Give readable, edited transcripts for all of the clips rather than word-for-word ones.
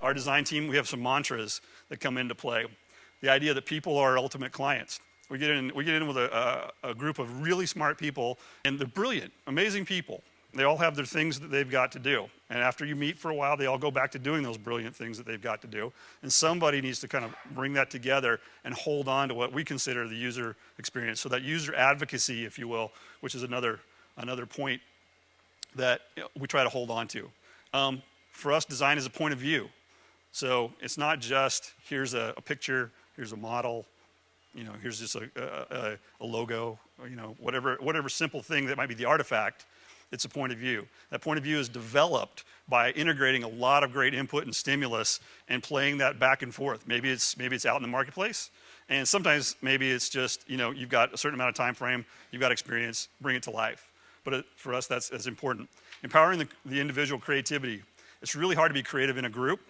our design team, we have some mantras that come into play. The idea that people are ultimate clients. We get in with a group of really smart people, and they're brilliant, amazing people. They all have their things that they've got to do. And after you meet for a while, they all go back to doing those brilliant things that they've got to do. And somebody needs to kind of bring that together and hold on to what we consider the user experience. So that user advocacy, if you will, which is another point that we try to hold on to. For us, design is a point of view. So it's not just, here's a picture, here's a model, here's just a logo, whatever simple thing that might be the artifact. It's a point of view. That point of view is developed by integrating a lot of great input and stimulus and playing that back and forth. Maybe it's out in the marketplace, and sometimes maybe it's just, you've got a certain amount of time frame, you've got experience, bring it to life. But for us, that's important. Empowering the individual creativity. It's really hard to be creative in a group.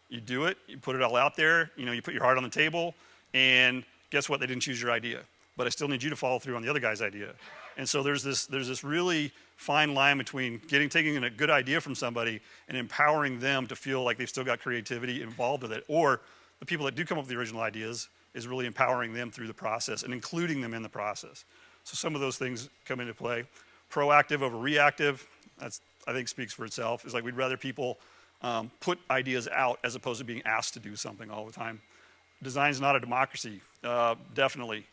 You do it, you put it all out there, you put your heart on the table, and guess what? They didn't choose your idea. But I still need you to follow through on the other guy's idea. And so there's this really fine line between taking a good idea from somebody and empowering them to feel like they've still got creativity involved with it. Or the people that do come up with the original ideas is really empowering them through the process and including them in the process. So some of those things come into play. Proactive over reactive, that's, I think, speaks for itself. It's like we'd rather people put ideas out as opposed to being asked to do something all the time. Design is not a democracy, definitely.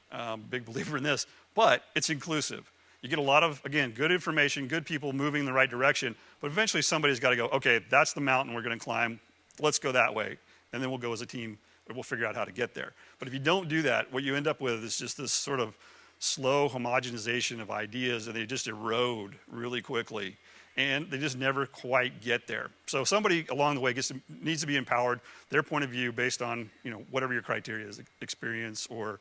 Big believer in this, but it's inclusive. You get a lot of, again, good information, good people moving in the right direction, but eventually somebody's got to go, okay, that's the mountain we're going to climb. Let's go that way. And then we'll go as a team, and we'll figure out how to get there. But if you don't do that, what you end up with is just this sort of slow homogenization of ideas, and they just erode really quickly. And they just never quite get there. So somebody along the way needs to be empowered, their point of view based on whatever your criteria is, experience, or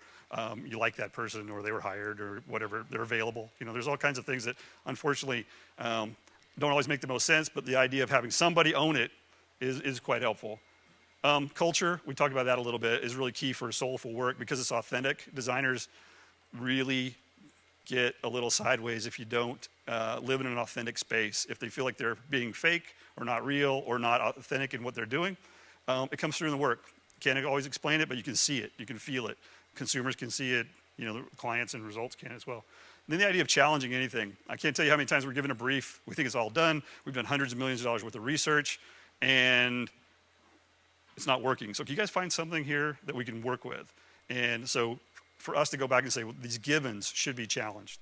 you like that person, or they were hired, or whatever, they're available. There's all kinds of things that unfortunately don't always make the most sense, but the idea of having somebody own it is quite helpful. Culture, we talked about that a little bit, is really key for soulful work because it's authentic. Designers really get a little sideways if you don't live in an authentic space. If they feel like they're being fake or not real or not authentic in what they're doing, it comes through in the work. Can't always explain it, but you can see it, you can feel it. Consumers can see it, the clients and results can as well. And then the idea of challenging anything. I can't tell you how many times we're given a brief, we think it's all done, we've done hundreds of millions of dollars worth of research, and it's not working. So can you guys find something here that we can work with? And so for us to go back and say, well, these givens should be challenged.